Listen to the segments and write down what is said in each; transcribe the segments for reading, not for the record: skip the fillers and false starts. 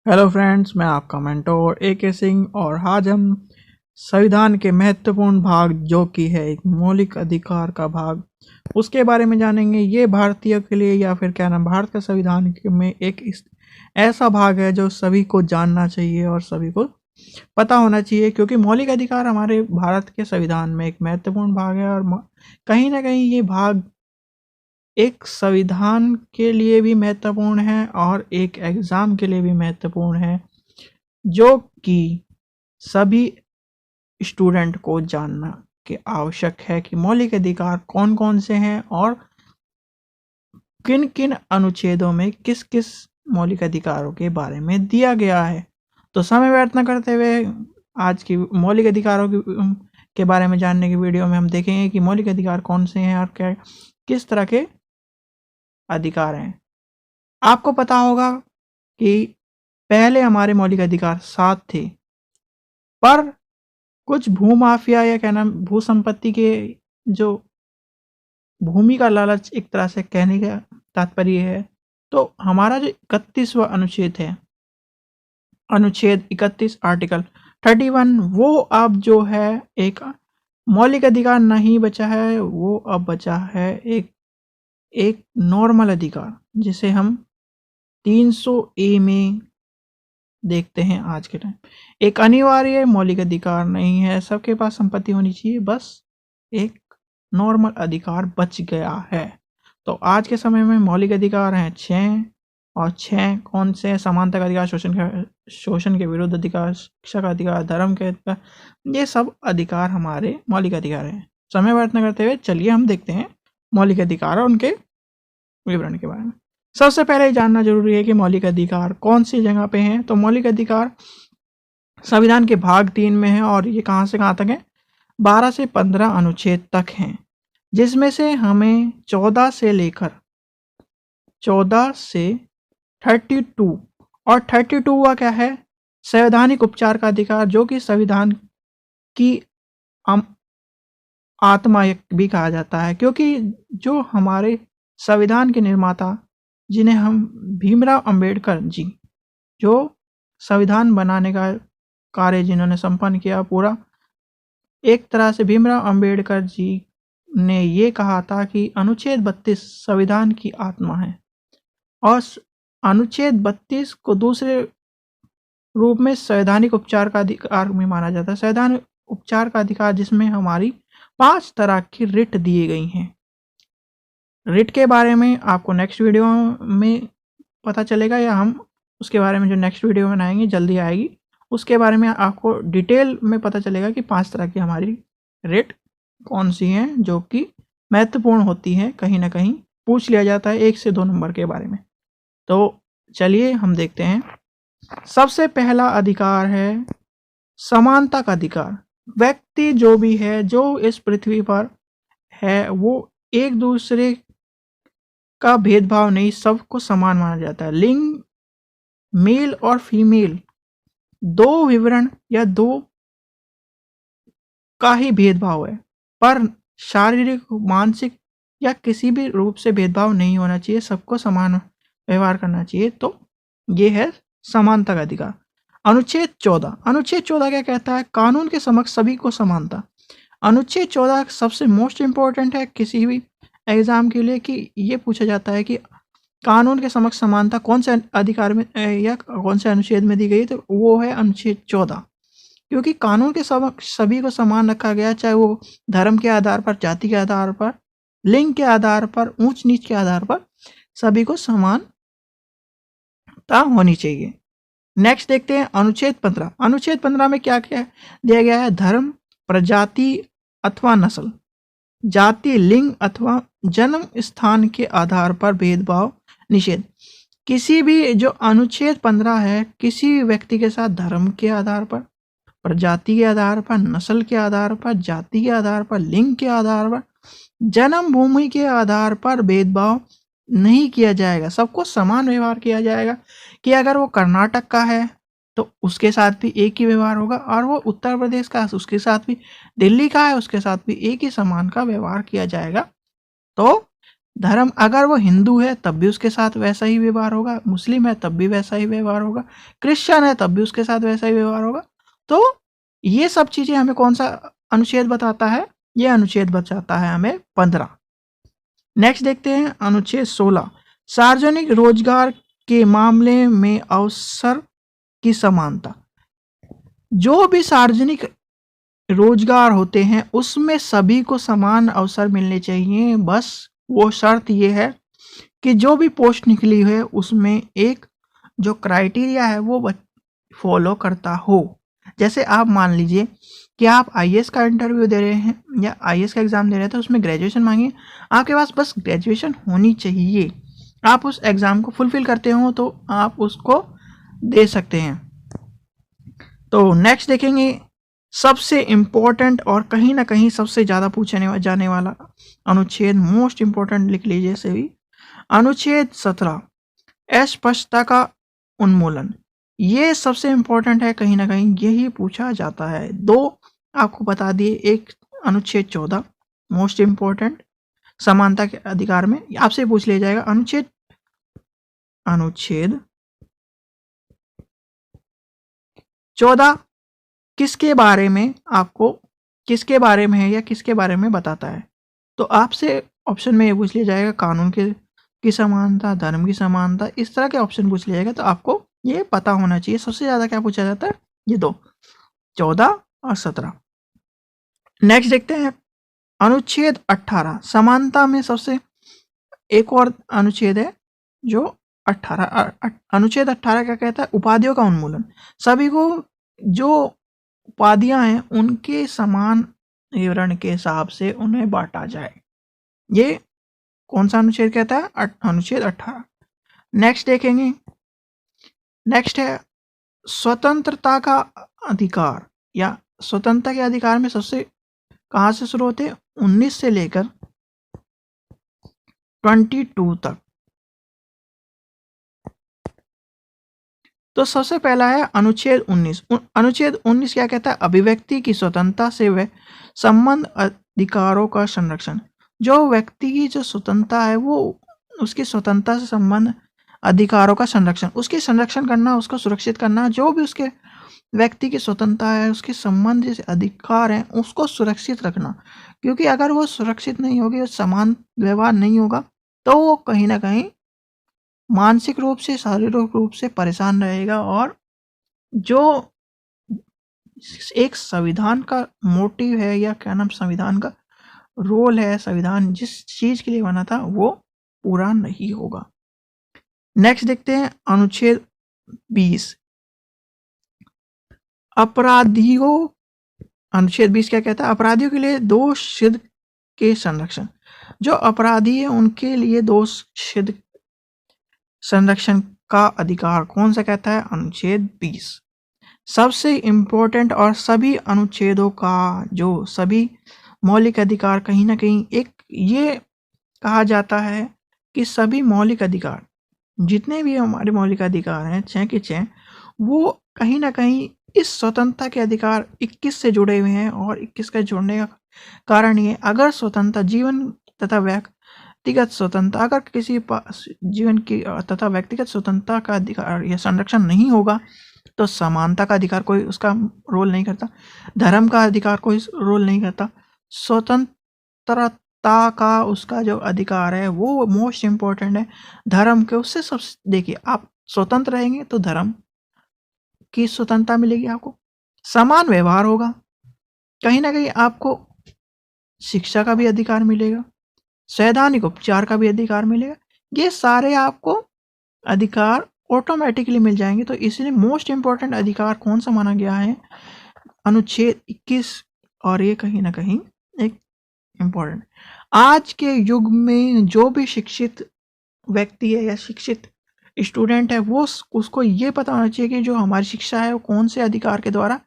Hello friends, मैं आपका mentor A K. Singh और आज हम संविधान के महत्वपूर्ण भाग जो कि है एक मौलिक अधिकार का भाग उसके बारे में जानेंगे। ये भारतीयों के लिए या फिर क्या नाम भारत का संविधान में एक ऐसा भाग है जो सभी को जानना चाहिए और सभी को पता होना चाहिए, क्योंकि मौलिक अधिकार हमारे भारत के संविधान में एक महत्वपूर्ण भाग है और कहीं ना कहीं ये भाग एक संविधान के लिए भी महत्वपूर्ण है और एक एग्ज़ाम के लिए भी महत्वपूर्ण है, जो कि सभी स्टूडेंट को जानना के आवश्यक है कि मौलिक अधिकार कौन कौन से हैं और किन किन अनुच्छेदों में किस किस मौलिक अधिकारों के बारे में दिया गया है। तो समय व्यर्थ न करते हुए आज की मौलिक अधिकारों के बारे में जानने की वीडियो में हम देखेंगे कि मौलिक अधिकार कौन से हैं और क्या किस तरह के अधिकार हैं। आपको पता होगा कि पहले हमारे मौलिक अधिकार 7 थे, पर कुछ भूमाफिया या क्या नाम भू संपत्ति के जो भूमि का लालच एक तरह से कहने का तात्पर्य है, तो हमारा जो 31वां अनुच्छेद है, अनुच्छेद 31 आर्टिकल 31, वो अब जो है एक मौलिक अधिकार नहीं बचा है, वो अब बचा है एक नॉर्मल अधिकार, जिसे हम 300A में देखते हैं आज के टाइम। एक अनिवार्य मौलिक अधिकार नहीं है, सबके पास संपत्ति होनी चाहिए, बस एक नॉर्मल अधिकार बच गया है। तो आज के समय में मौलिक अधिकार हैं 6 और 6 कौन से हैं? समानता का अधिकार, शोषण के विरुद्ध अधिकार, शिक्षा का अधिकार, धर्म के अधिकार, ये सब अधिकार हमारे मौलिक अधिकार हैं। समय व्यर्थ न करते हुए चलिए हम देखते हैं मौलिक अधिकार और उनके विवरण के बारे में। सबसे पहले जानना जरूरी है कि मौलिक अधिकार कौन सी जगह पे हैं। तो मौलिक अधिकार संविधान के भाग 3 में है और ये कहाँ से कहाँ तक है? 12 से 15 अनुच्छेद तक हैं, जिसमें से हमें 14 से लेकर 14 से 32 और 32 का क्या है? संवैधानिक उपचार का अधिकार, जो कि संविधान की आत्मा भी कहा जाता है, क्योंकि जो हमारे संविधान के निर्माता जिन्हें हम भीमराव अंबेडकर जी, जो संविधान बनाने का कार्य जिन्होंने संपन्न किया पूरा, एक तरह से भीमराव अंबेडकर जी ने ये कहा था कि अनुच्छेद 32 संविधान की आत्मा है और अनुच्छेद 32 को दूसरे रूप में संवैधानिक उपचार का अधिकार में माना जाता है। संवैधानिक उपचार का अधिकार जिसमें हमारी 5 तरह की रिट दी गई हैं। रिट के बारे में आपको नेक्स्ट वीडियो में पता चलेगा, या हम उसके बारे में जो नेक्स्ट वीडियो बनाएंगे जल्दी आएगी, उसके बारे में आपको डिटेल में पता चलेगा कि 5 तरह की हमारी रिट कौन सी हैं, जो कि महत्वपूर्ण होती हैं। कहीं ना कहीं पूछ लिया जाता है 1 से 2 नंबर के बारे में। तो चलिए हम देखते हैं। सबसे पहला अधिकार है समानता का अधिकार। व्यक्ति जो भी है, जो इस पृथ्वी पर है, वो एक दूसरे का भेदभाव नहीं, सबको समान माना जाता है। लिंग, मेल और फीमेल, 2 विवरण या 2 का ही भेदभाव है, पर शारीरिक, मानसिक या किसी भी रूप से भेदभाव नहीं होना चाहिए, सबको समान व्यवहार करना चाहिए। तो ये है समानता का अधिकार। अनुच्छेद 14 क्या कहता है? कानून के समक्ष सभी को समानता। अनुच्छेद 14 सबसे मोस्ट इंपॉर्टेंट है किसी भी एग्जाम के लिए, कि ये पूछा जाता है कि कानून के समक्ष समानता कौन से अधिकार में या कौन से अनुच्छेद में दी गई, तो वो है अनुच्छेद 14, क्योंकि कानून के समक्ष सभी को समान रखा गया, चाहे वो धर्म के आधार पर, जाति के आधार पर, लिंग के आधार पर, ऊंच नीच के आधार पर, सभी को समानता होनी चाहिए। नेक्स्ट देखते हैं अनुच्छेद 15। अनुच्छेद 15 में क्या क्या दिया गया है? धर्म, प्रजाति अथवा नस्ल, जाति, लिंग अथवा जन्म स्थान के आधार पर भेदभाव निषेध। किसी भी जो अनुच्छेद 15 है, किसी भी व्यक्ति के साथ धर्म के आधार पर, प्रजाति के आधार पर, नस्ल के आधार पर, जाति के आधार पर, लिंग के आधार पर, जन्म भूमि के आधार पर भेदभाव नहीं किया जाएगा, सबको समान व्यवहार किया जाएगा। कि अगर वो कर्नाटक का है तो उसके साथ भी एक ही व्यवहार होगा, और वो उत्तर प्रदेश का है उसके साथ भी, दिल्ली का है उसके साथ भी एक ही समान का व्यवहार किया जाएगा। तो धर्म अगर वो हिंदू है तब भी उसके साथ वैसा ही व्यवहार होगा, मुस्लिम है तब भी वैसा ही व्यवहार होगा, क्रिश्चियन है तब भी उसके साथ वैसा ही व्यवहार होगा। तो ये सब चीजें हमें कौन सा अनुच्छेद बताता है? ये अनुच्छेद बताता है हमें 15। नेक्स्ट देखते हैं अनुच्छेद 16, सार्वजनिक रोजगार के मामले में अवसर की समानता। जो भी सार्वजनिक रोजगार होते हैं उसमें सभी को समान अवसर मिलने चाहिए। बस वो शर्त ये है कि जो भी पोस्ट निकली है उसमें एक जो क्राइटेरिया है वो फॉलो करता हो। जैसे आप मान लीजिए कि आप आईएएस का इंटरव्यू दे रहे हैं या आईएएस का एग्जाम दे रहे हैं, तो उसमें ग्रेजुएशन मांगी, आपके पास बस ग्रेजुएशन होनी चाहिए। आप उस एग्जाम को फुलफिल करते हो तो आप उसको दे सकते हैं। तो नेक्स्ट देखेंगे सबसे इम्पोर्टेंट और कहीं ना कहीं सबसे ज़्यादा पूछने जाने वाला अनुच्छेद, मोस्ट इम्पोर्टेंट लिख लीजिए इसे भी, अनुच्छेद 17, अस्पष्टता का उन्मूलन। ये सबसे इम्पोर्टेंट है, कहीं ना कहीं यही पूछा जाता है। दो आपको बता दिए, एक अनुच्छेद 14 मोस्ट इम्पोर्टेंट समानता के अधिकार में, आपसे पूछ लिया जाएगा अनुच्छेद 14 किसके बारे में, आपको किसके बारे में है या किसके बारे में बताता है। तो आपसे ऑप्शन में ये पूछ लिया जाएगा कानून की समानता, धर्म की समानता, इस तरह के ऑप्शन पूछ लिया जाएगा। तो आपको ये पता होना चाहिए सबसे ज्यादा क्या पूछा जाता है, ये दो, 14 और 17। नेक्स्ट देखते हैं अनुच्छेद 18, समानता में सबसे एक और अनुच्छेद है जो 18, अनुच्छेद 18 क्या कहता है, उपाधियों का उन्मूलन। सभी को जो उपाधियां हैं उनके समान विवरण के हिसाब से उन्हें बांटा जाए। ये कौन सा अनुच्छेद कहता है, अनुच्छेद 18। नेक्स्ट देखेंगे, नेक्स्ट है स्वतंत्रता का अधिकार, या स्वतंत्रता के अधिकार में सबसे कहां से शुरू होते हैं, 19 से लेकर 22 तक। तो सबसे पहला है अनुच्छेद 19। अनुच्छेद 19 क्या कहता है, अभिव्यक्ति की स्वतंत्रता से व संबंध अधिकारों का संरक्षण। जो व्यक्ति की जो स्वतंत्रता है वो उसकी स्वतंत्रता से संबंध अधिकारों का संरक्षण, उसकी संरक्षण करना, उसको सुरक्षित करना। जो भी उसके व्यक्ति की स्वतंत्रता है, उसके संबंध जैसे अधिकार हैं, उसको सुरक्षित रखना। क्योंकि अगर वो सुरक्षित नहीं होगी, समान व्यवहार नहीं होगा, तो वो कहीं ना कहीं मानसिक रूप से, शारीरिक रूप से परेशान रहेगा। और जो एक संविधान का मोटिव है, या क्या नाम, संविधान का रोल है, संविधान जिस चीज के लिए बना था वो पूरा नहीं होगा। नेक्स्ट देखते हैं अनुच्छेद 20, अपराधियों। अनुच्छेद 20 क्या कहता है, अपराधियों के लिए दोष सिद्ध के संरक्षण। जो अपराधी है उनके लिए दोष सिद्ध संरक्षण का अधिकार कौन सा कहता है, अनुच्छेद 20। सबसे इंपॉर्टेंट और सभी अनुच्छेदों का जो सभी मौलिक अधिकार, कहीं ना कहीं एक ये कहा जाता है कि सभी मौलिक अधिकार, जितने भी हमारे मौलिक अधिकार हैं 6 के 6, वो कहीं ना कहीं इस स्वतंत्रता के अधिकार 21 से जुड़े हुए हैं। और 21 का जोड़ने का कारण ये, अगर स्वतंत्रता, जीवन तथा व्यक्तिगत स्वतंत्रता, अगर किसी पास जीवन की तथा व्यक्तिगत स्वतंत्रता का अधिकार या संरक्षण नहीं होगा तो समानता का अधिकार कोई उसका रोल नहीं करता, धर्म का अधिकार कोई रोल नहीं करता, स्वतंत्रता का उसका जो अधिकार है वो मोस्ट इम्पोर्टेंट है। धर्म के उससे सब, देखिए आप स्वतंत्र रहेंगे तो धर्म की स्वतंत्रता मिलेगी, आपको समान व्यवहार होगा, कहीं ना कहीं आपको शिक्षा का भी अधिकार मिलेगा, सैद्धांतिक उपचार का भी अधिकार मिलेगा। ये सारे आपको अधिकार ऑटोमेटिकली मिल जाएंगे। तो इसलिए मोस्ट इम्पोर्टेंट अधिकार कौन सा माना गया है, अनुच्छेद 21। और ये कहीं ना कहीं एक इम्पोर्टेंट, आज के युग में जो भी शिक्षित व्यक्ति है या शिक्षित स्टूडेंट है, वो उसको ये पता होना चाहिए कि जो हमारी शिक्षा है वो कौन से अधिकार के द्वारा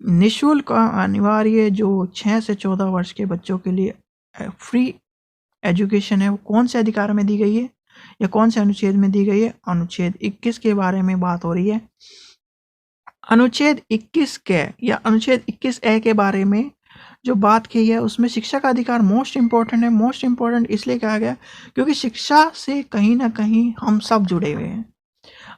निःशुल्क अनिवार्य, जो 6 से 14 वर्ष के बच्चों के लिए फ्री एजुकेशन है, वो कौन से अधिकार में दी गई है या कौन से अनुच्छेद में दी गई है, अनुच्छेद 21 के बारे में बात हो रही है। अनुच्छेद 21 के या अनुच्छेद 21 ए के बारे में जो बात की है उसमें शिक्षा का अधिकार मोस्ट इम्पोर्टेंट है। मोस्ट इम्पोर्टेंट इसलिए कहा गया क्योंकि शिक्षा से कहीं ना कहीं हम सब जुड़े हुए हैं।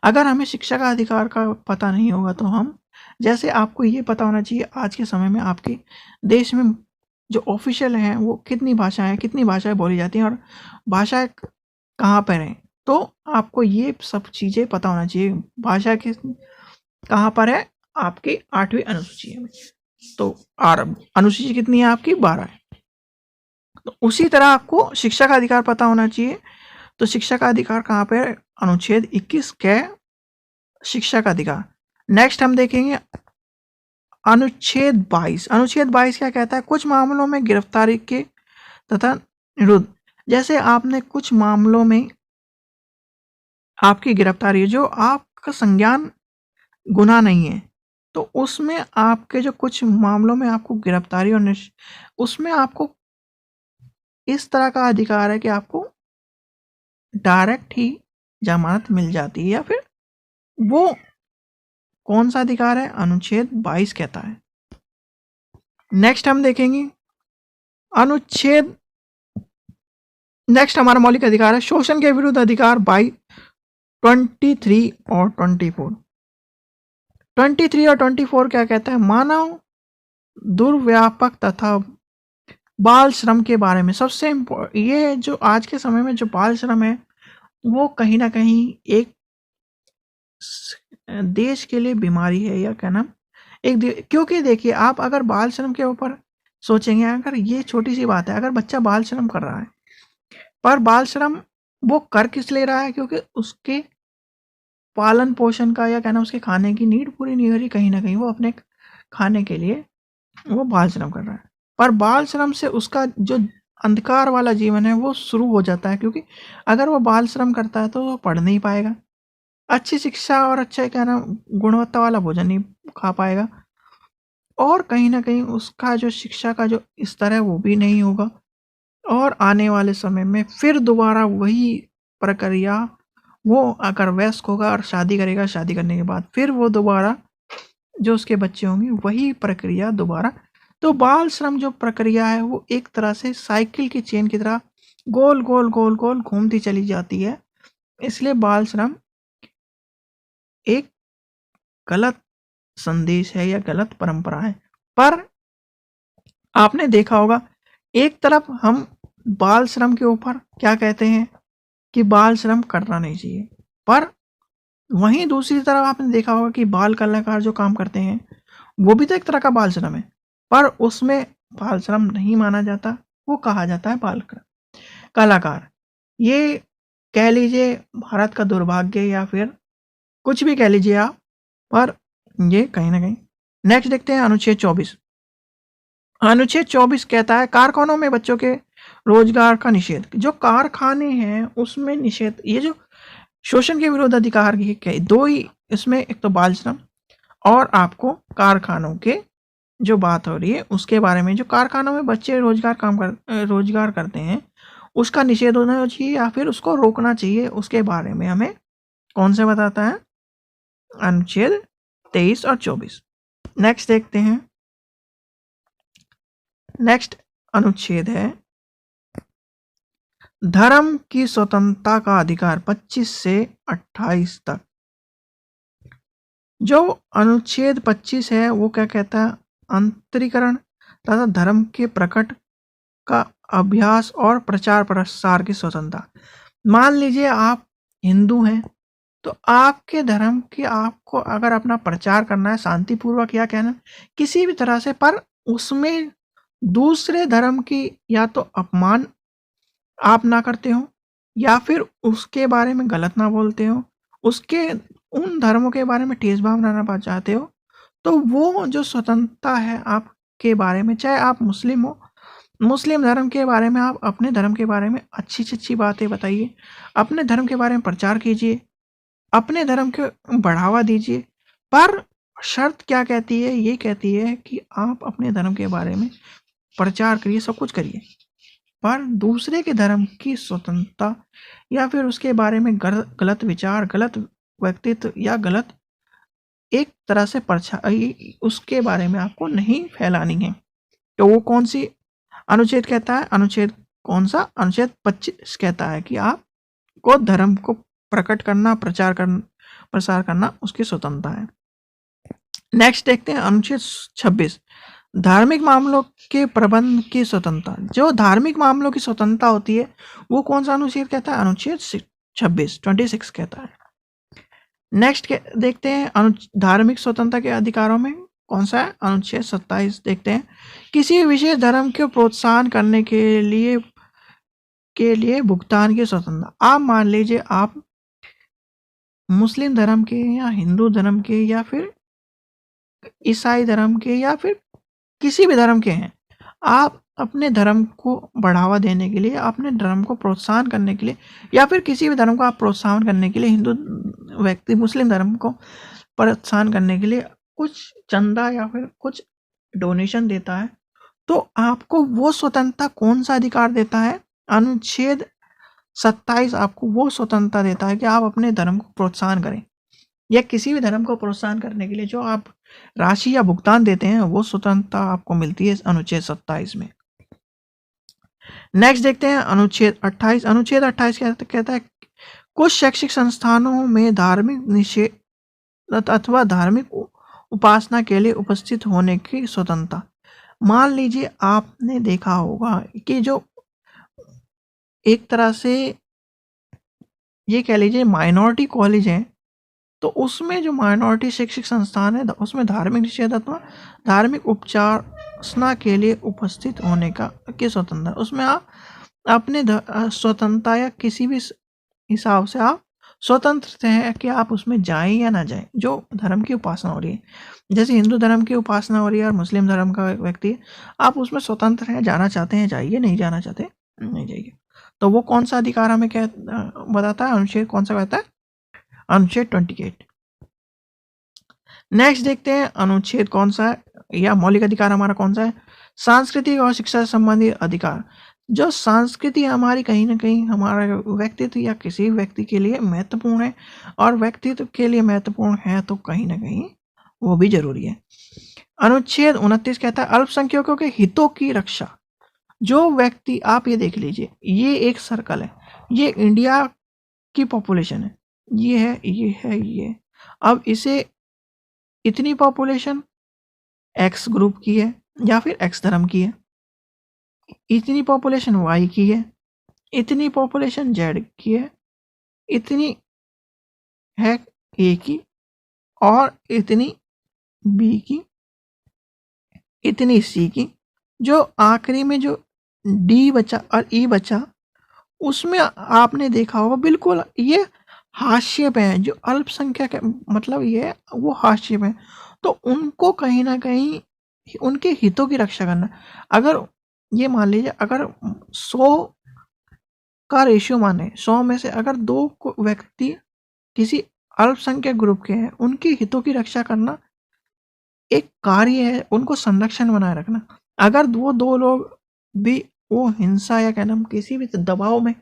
अगर हमें शिक्षा का अधिकार का पता नहीं होगा तो हम, जैसे आपको ये पता होना चाहिए आज के समय में आपके देश में जो ऑफिशियल हैं वो कितनी भाषाएं बोली जाती हैं और भाषाएं कहाँ पर हैं, तो आपको ये सब चीज़ें पता होना चाहिए। भाषा के कहाँ पर है, आपकी 8वीं अनुसूची में। तो अनुसूची कितनी है आपकी, 12 है। तो उसी तरह आपको शिक्षा का अधिकार पता होना चाहिए। तो शिक्षा का अधिकार कहाँ पे है, अनुच्छेद 21 के शिक्षा का अधिकार। नेक्स्ट हम देखेंगे अनुच्छेद 22। अनुच्छेद 22 क्या कहता है, कुछ मामलों में गिरफ्तारी के तथा निरुद्ध। जैसे आपने कुछ मामलों में आपकी गिरफ्तारी जो आपका संज्ञान गुनाह नहीं है, तो उसमें आपके जो कुछ मामलों में आपको गिरफ्तारी और उसमें आपको इस तरह का अधिकार है कि आपको डायरेक्ट ही जमानत मिल जाती है, या फिर वो कौन सा अधिकार है, अनुच्छेद 22 कहता है। नेक्स्ट हम देखेंगे नेक्स्ट हमारा मौलिक अधिकार है शोषण के विरुद्ध अधिकार बाई 23 और 24। 23 और 24 क्या कहता है, मानव दुर्व्यापक तथा बाल श्रम के बारे में। सबसे ये जो आज के समय में जो बाल श्रम है वो कहीं ना कहीं एक देश के लिए बीमारी है, या क्या नाम क्योंकि देखिए आप अगर बाल श्रम के ऊपर सोचेंगे, अगर ये छोटी सी बात है, अगर बच्चा बाल श्रम कर रहा है, पर बाल श्रम वो कर किस ले रहा है, क्योंकि उसके पालन पोषण का या कहना उसके खाने की नीड पूरी नहीं हो रही, कहीं ना कहीं वो अपने खाने के लिए वो बाल श्रम कर रहा है। पर बाल श्रम से उसका जो अंधकार वाला जीवन है वो शुरू हो जाता है, क्योंकि अगर वो बाल श्रम करता है तो वो पढ़ नहीं पाएगा, अच्छी शिक्षा और अच्छा क्या नाम गुणवत्ता वाला भोजन नहीं खा पाएगा, और कहीं ना कहीं उसका जो शिक्षा का जो स्तर है वो भी नहीं होगा, और आने वाले समय में फिर दोबारा वही प्रक्रिया, वो अगर वयस्क होगा और शादी करेगा, शादी करने के बाद फिर वो दोबारा जो उसके बच्चे होंगे वही प्रक्रिया दोबारा। तो बाल श्रम जो प्रक्रिया है वो एक तरह से साइकिल की चेन की तरह गोल गोल गोल गोल घूमती चली जाती है। इसलिए बाल श्रम एक गलत संदेश है या गलत परंपरा है। पर आपने देखा होगा एक तरफ हम बाल श्रम के ऊपर क्या कहते हैं कि बाल श्रम करना नहीं चाहिए, पर वहीं दूसरी तरफ आपने देखा होगा कि बाल कलाकार जो काम करते हैं वो भी तो एक तरह का बाल श्रम है, पर उसमें बाल श्रम नहीं माना जाता, वो कहा जाता है बाल कलाकार। ये कह लीजिए भारत का दुर्भाग्य या फिर कुछ भी कह लीजिए आप, पर ये कहीं ना कहीं। नेक्स्ट देखते हैं अनुच्छेद 24। अनुच्छेद 24 कहता है कारखानों में बच्चों के रोजगार का निषेध। जो कारखाने हैं उसमें निषेध, ये जो शोषण के विरुद्ध अधिकार की दो ही इसमें, एक तो बाल श्रम और आपको कारखानों के जो बात हो रही है उसके बारे में। जो कारखानों में बच्चे रोजगार करते हैं उसका निषेध होना चाहिए या फिर उसको रोकना चाहिए, उसके बारे में हमें कौन से बताता है, अनुच्छेद 23 और 24। नेक्स्ट देखते हैं, नेक्स्ट अनुच्छेद है धर्म की स्वतंत्रता का अधिकार 25 से 28 तक। जो अनुच्छेद 25 है वो क्या कहता है, अंतरीकरण तथा धर्म के प्रकट का अभ्यास और प्रचार प्रसार की स्वतंत्रता। मान लीजिए आप हिंदू हैं तो आपके धर्म की आपको अगर अपना प्रचार करना है शांतिपूर्वक या कहना किसी भी तरह से, पर उसमें दूसरे धर्म की या तो अपमान आप ना करते हो या फिर उसके बारे में गलत ना बोलते हो, उसके उन धर्मों के बारे में ठेस भावना ना पा चाहते हो, तो वो जो स्वतंत्रता है आपके बारे में, चाहे आप मुस्लिम हो, मुस्लिम धर्म के बारे में आप अपने धर्म के बारे में अच्छी अच्छी बातें बताइए, अपने धर्म के बारे में प्रचार कीजिए, अपने धर्म को बढ़ावा दीजिए। पर शर्त क्या कहती है, ये कहती है कि आप अपने धर्म के बारे में प्रचार करिए, सब कुछ करिए, पर दूसरे के धर्म की स्वतंत्रता या फिर उसके बारे में गलत विचार, गलत व्यक्तित्व या गलत एक तरह से परछाई उसके बारे में आपको नहीं फैलानी है। तो वो कौन सी अनुच्छेद कहता है? अनुच्छेद कौन सा? अनुच्छेद 25 कहता है कि आपको धर्म को प्रकट करना, प्रसार करना उसकी स्वतंत्रता है। नेक्स्ट देखते हैं अनुच्छेद 26, धार्मिक मामलों के प्रबंध की स्वतंत्रता। जो धार्मिक मामलों की स्वतंत्रता होती है वो कौन सा अनुच्छेद कहता है? अनुच्छेद 26 कहता है। नेक्स्ट देखते हैं धार्मिक स्वतंत्रता के अधिकारों में कौन सा है? अनुच्छेद 27 देखते हैं, किसी विशेष धर्म के प्रोत्साहन करने के लिए भुगतान की स्वतंत्रता। आप मान लीजिए आप मुस्लिम धर्म के या हिंदू धर्म के या फिर ईसाई धर्म के या फिर किसी भी धर्म के हैं, आप अपने धर्म को बढ़ावा देने के लिए, अपने धर्म को प्रोत्साहन करने के लिए या फिर किसी भी धर्म को आप प्रोत्साहन करने के लिए, हिंदू व्यक्ति मुस्लिम धर्म को प्रोत्साहन करने के लिए कुछ चंदा या फिर कुछ डोनेशन देता है, तो आपको वो स्वतंत्रता कौन सा अधिकार देता है? अनुच्छेद 27 आपको वो स्वतंत्रता देता है कि आप अपने धर्म को प्रोत्साहन करें या किसी भी धर्म को प्रोत्साहन करने के लिए जो आप राशि या भुगतान देते हैं वो स्वतंत्रता आपको मिलती है अनुच्छेद 27 में। नेक्स्ट देखते हैं अनुच्छेद 28। अनुच्छेद 28 कहता है कुछ शैक्षिक संस्थानों में धार्मिक निषेध अथवा धार्मिक उपासना के लिए उपस्थित होने की स्वतंत्रता। मान लीजिए आपने देखा होगा कि जो एक तरह से ये कह लीजिए माइनॉरिटी कॉलेज है, तो उसमें जो माइनॉरिटी शैक्षिक संस्थान है उसमें धार्मिक निषेध अथवा धार्मिक उपासना के लिए उपस्थित होने की स्वतंत्रता, उसमें आप अपने स्वतंत्रता या किसी भी हिसाब से आप स्वतंत्र हैं कि आप उसमें जाएं या ना जाएं। जो धर्म की उपासना हो रही है, जैसे हिंदू धर्म की उपासना हो रही है और मुस्लिम धर्म का व्यक्ति है, आप उसमें स्वतंत्र हैं, जाना चाहते हैं जाइए, नहीं जाना चाहते नहीं जाइए। तो वो कौन सा अधिकार हमें क्या बताता है? अनुच्छेद कौन सा कहता है? अनुच्छेद 28। नेक्स्ट देखते हैं अनुच्छेद कौन सा है या मौलिक अधिकार हमारा कौन सा है? सांस्कृतिक और शिक्षा संबंधी अधिकार। जो संस्कृति हमारी कहीं ना कहीं हमारा व्यक्तित्व या किसी व्यक्ति के लिए महत्वपूर्ण है और व्यक्तित्व के लिए महत्वपूर्ण है तो कहीं ना कहीं वो भी जरूरी है। अनुच्छेद 29 कहता है अल्पसंख्यकों के हितों की रक्षा। जो व्यक्ति, आप ये देख लीजिए, ये एक सर्कल है, ये इंडिया की पॉपुलेशन है, ये है, ये है, ये। अब इसे इतनी पॉपुलेशन एक्स ग्रुप की है या फिर एक्स धर्म की है, इतनी पॉपुलेशन वाई की है, इतनी पॉपुलेशन जेड की है, इतनी है ए की और इतनी बी की, इतनी सी की। जो आखिरी में जो डी बचा और ई बचा, उसमें आपने देखा होगा बिल्कुल ये हाशिए पे है। जो अल्पसंख्यक मतलब ये वो हाशिए पे है, तो उनको कहीं ना कहीं उनके हितों की रक्षा करना। अगर ये मान लीजिए अगर 100 का रेशियो माने, 100 में से अगर 2 व्यक्ति किसी अल्पसंख्यक ग्रुप के हैं, उनके हितों की रक्षा करना एक कार्य है, उनको संरक्षण बनाए रखना। अगर वो 2 लोग भी वो हिंसा या क्या नाम किसी भी दबाव में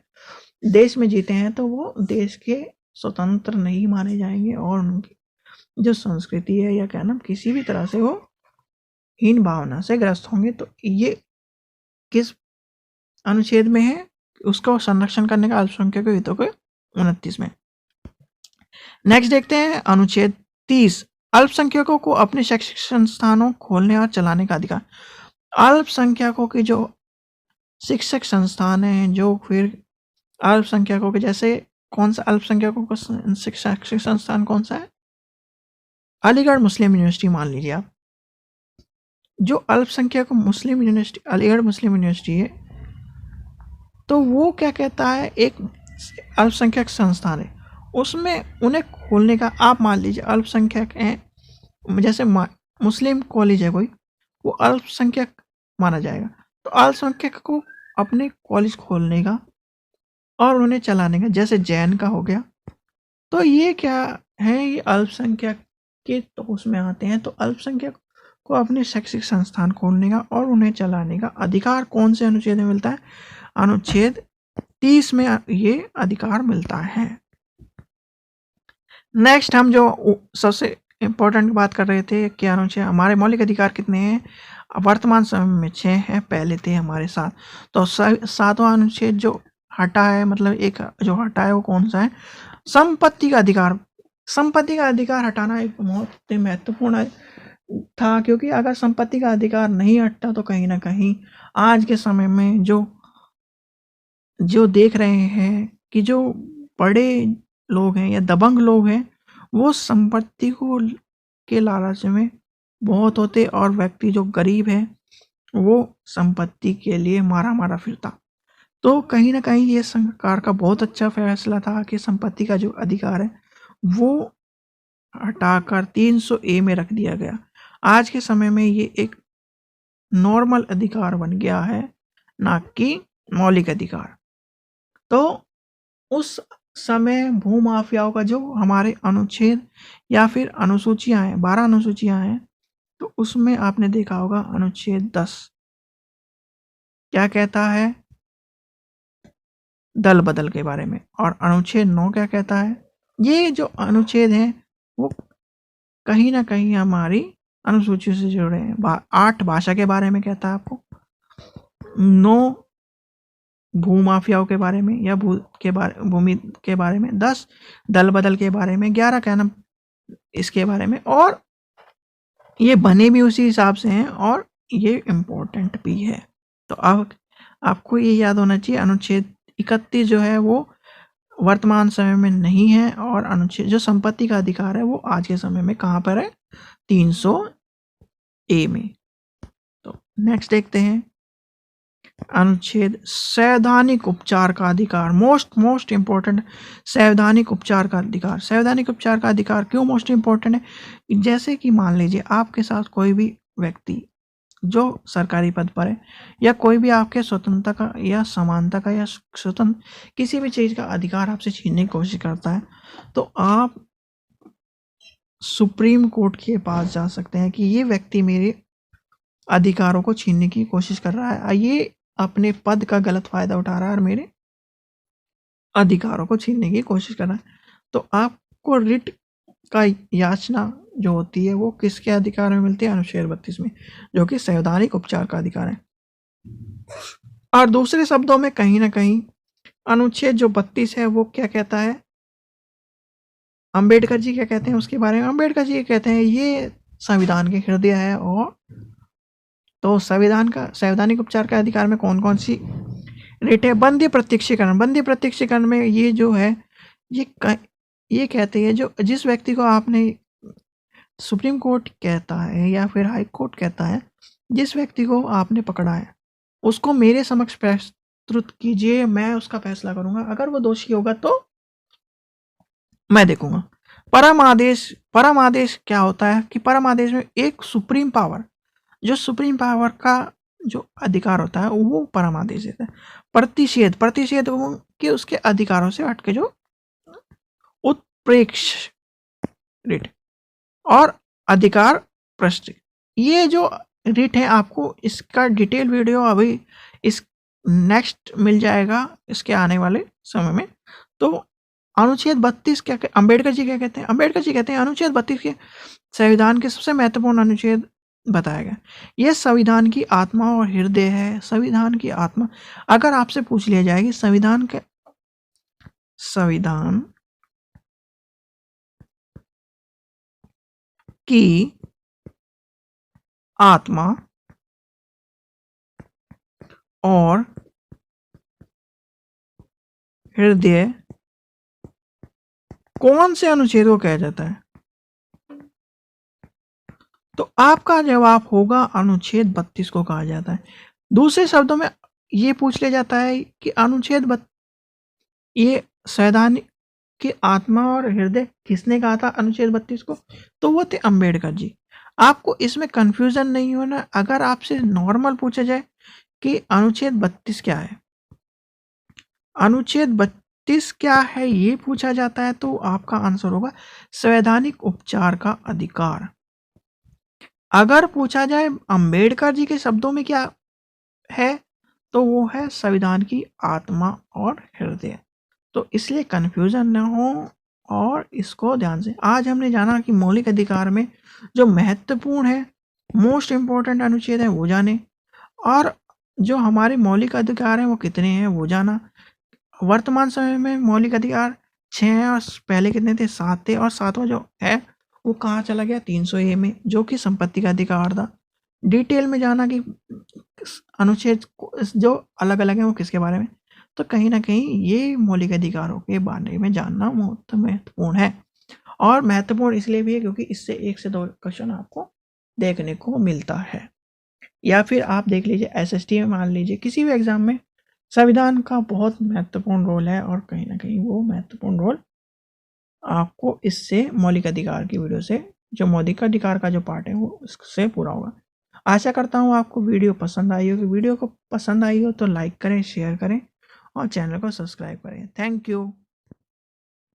देश में जीते हैं तो वो देश के स्वतंत्र नहीं माने जाएंगे और उनकी जो संस्कृति है या क्या नाम किसी भी तरह से वो हीन भावना से ग्रस्त होंगे। तो ये किस अनुच्छेद में है? उसका संरक्षण करने का अल्पसंख्यक हितों के 29 में। नेक्स्ट देखते हैं अनुच्छेद 30, अल्पसंख्यकों को अपने शैक्षिक संस्थानों खोलने और चलाने का अधिकार। अल्पसंख्यकों के जो शिक्षक संस्थान हैं, जो फिर अल्पसंख्यकों के जैसे कौन सा अल्पसंख्यकों का शैक्षिक संस्थान कौन सा है? अलीगढ़ मुस्लिम यूनिवर्सिटी मान लीजिए आप। जो अल्पसंख्यक मुस्लिम यूनिवर्सिटी अलीगढ़ मुस्लिम यूनिवर्सिटी है, तो वो क्या कहता है, एक अल्पसंख्यक संस्थान है, उसमें उन्हें खोलने का, आप मान लीजिए अल्पसंख्यक हैं, जैसे मुस्लिम कॉलेज है कोई, वो अल्पसंख्यक माना जाएगा, तो अल्पसंख्यक को अपने कॉलेज खोलने का और उन्हें चलाने का, जैसे जैन का हो गया। तो ये क्या है, ये अल्पसंख्यक के तो उसमें आते हैं। तो अल्पसंख्यक को अपने शैक्षिक संस्थान खोलने का और उन्हें चलाने का अधिकार कौन से अनुच्छेद में मिलता है? अनुच्छेद 30 में ये अधिकार मिलता है। नेक्स्ट हम जो सबसे इम्पोर्टेंट बात कर रहे थे कि अनुच्छेद हमारे मौलिक अधिकार कितने हैं? वर्तमान समय में 6 है, पहले थे हमारे 7। तो 7वां अनुच्छेद जो हटा है, मतलब एक जो हटा है वो कौन सा है? संपत्ति का अधिकार। संपत्ति का अधिकार हटाना एक बहुत ही महत्वपूर्ण था, क्योंकि अगर संपत्ति का अधिकार नहीं हटता तो कहीं ना कहीं आज के समय में जो देख रहे हैं कि जो बड़े लोग हैं या दबंग लोग हैं, वो संपत्ति को के लालच में बहुत होते, और व्यक्ति जो गरीब है वो संपत्ति के लिए मारा मारा फिरता। तो कहीं ना कहीं ये सरकार का बहुत अच्छा फैसला था कि संपत्ति का जो अधिकार है वो हटाकर 300A में रख दिया गया। आज के समय में ये एक नॉर्मल अधिकार बन गया है, ना कि मौलिक अधिकार। तो उस समय भूमाफियाओं का जो हमारे अनुच्छेद या फिर अनुसूचियां हैं, 12 अनुसूचियां हैं, तो उसमें आपने देखा होगा अनुच्छेद 10 क्या कहता है? दल बदल के बारे में। और अनुच्छेद 9 क्या कहता है? ये जो अनुच्छेद हैं वो कहीं ना कहीं हमारी अनुसूची से जुड़े हैं। 8 भाषा के बारे में कहता है आपको, 9 भूमाफियाओं के बारे में या भूमि के बारे में, 10 दल बदल के बारे में, 11 कहना इसके बारे में। और ये बने भी उसी हिसाब से हैं और ये इम्पोर्टेंट भी है। तो अब आपको ये याद होना चाहिए, अनुच्छेद 31 जो है वो वर्तमान समय में नहीं है, और अनुच्छेद जो संपत्ति का अधिकार है वो आज के समय में कहाँ पर है? 300A में। तो नेक्स्ट देखते हैं अनुच्छेद संवैधानिक उपचार का अधिकार। मोस्ट इम्पोर्टेंट, संवैधानिक उपचार का अधिकार। संवैधानिक उपचार का अधिकार क्यों मोस्ट इम्पोर्टेंट है? जैसे कि मान लीजिए आपके साथ कोई भी व्यक्ति जो सरकारी पद पर है, या कोई भी आपके स्वतंत्रता का या समानता का या स्वतंत्र किसी भी चीज का अधिकार आपसे छीनने की कोशिश करता है, तो आप सुप्रीम कोर्ट के पास जा सकते हैं कि ये व्यक्ति मेरे अधिकारों को छीनने की कोशिश कर रहा है, ये अपने पद का गलत फायदा उठा रहा है और मेरे अधिकारों को छीनने की कोशिश कर रहा है। तो आपको रिट का याचना जो होती है वो किसके अधिकार में मिलती है? अनुच्छेद 32 में, जो कि संवैधानिक उपचार का अधिकार है। और दूसरे शब्दों में कहीं ना कहीं अनुच्छेद जो 32 है वो क्या कहता है? अंबेडकर जी क्या कहते हैं उसके बारे में? अंबेडकर जी कहते हैं ये संविधान के हृदय है। और तो संवैधानिक उपचार के अधिकार में कौन कौन सी रिट है? बंदी प्रत्यक्षीकरण। बंदी प्रत्यक्षीकरण में ये जो है ये कहते हैं जो जिस व्यक्ति को आपने, सुप्रीम कोर्ट कहता है या फिर हाई कोर्ट कहता है, जिस व्यक्ति को आपने पकड़ा है उसको मेरे समक्ष प्रस्तुत कीजिए, मैं उसका फैसला करूंगा। अगर वो दोषी होगा तो मैं देखूंगा। परम आदेश क्या होता है कि परम आदेश में एक सुप्रीम पावर, जो सुप्रीम पावर का जो अधिकार होता है वो परम आदेश देता है। प्रतिषेध कि उसके अधिकारों से हटके जो उत्प्रेक्ष रिट और अधिकार प्रश्न, ये जो रिट है आपको इसका डिटेल वीडियो अभी इस नेक्स्ट मिल जाएगा इसके आने वाले समय में। तो अनुच्छेद 32 क्या अंबेडकर जी क्या कहते हैं? अंबेडकर जी कहते हैं अनुच्छेद 32 के संविधान के सबसे महत्वपूर्ण अनुच्छेद बताया गया। यह संविधान की आत्मा और हृदय है। संविधान की आत्मा, अगर आपसे पूछ लिया जाए कि संविधान की आत्मा और हृदय कौन से अनुच्छेद को कहा जाता है? तो आपका जवाब होगा अनुच्छेद 32 को कहा जाता है। दूसरे शब्दों में ये पूछ लिया जाता है कि अनुच्छेद ये संविधान की आत्मा और हृदय किसने कहा था अनुच्छेद 32 को? तो वो थे अंबेडकर जी। आपको इसमें कंफ्यूजन नहीं होना। अगर आपसे नॉर्मल पूछा जाए कि अनुच्छेद 32 क्या है, अनुच्छेद 32 क्या है ये पूछा जाता है, तो आपका आंसर होगा संवैधानिक उपचार का अधिकार। अगर पूछा जाए अंबेडकर जी के शब्दों में क्या है, तो वो है संविधान की आत्मा और हृदय। तो इसलिए कंफ्यूजन न हो और इसको ध्यान से। आज हमने जाना कि मौलिक अधिकार में जो महत्वपूर्ण है मोस्ट इम्पोर्टेंट अनुच्छेद है वो जाने, और जो हमारे मौलिक अधिकार हैं वो कितने हैं वो जाना। वर्तमान समय में मौलिक अधिकार 6 हैं और पहले कितने थे, 7 थे, और 7वां जो है वो कहाँ चला गया, 300A में, जो कि संपत्ति का अधिकार था। डिटेल में जाना कि अनुच्छेद जो अलग अलग हैं वो किसके बारे में, तो कहीं ना कहीं ये मौलिक अधिकारों के बारे में जानना बहुत महत्वपूर्ण है। और महत्वपूर्ण इसलिए भी है क्योंकि इससे 1 से 2 क्वेश्चन आपको देखने को मिलता है। या फिर आप देख लीजिए SST में, मान लीजिए किसी भी एग्जाम में संविधान का बहुत महत्वपूर्ण रोल है, और कहीं ना कहीं वो महत्वपूर्ण रोल आपको इससे मौलिक अधिकार की वीडियो से, जो मौलिक अधिकार का जो पार्ट है वो उससे पूरा होगा। आशा करता हूँ आपको वीडियो पसंद आई होगी। वीडियो को पसंद आई हो तो लाइक करें, शेयर करें और चैनल को सब्सक्राइब करें। Thank you.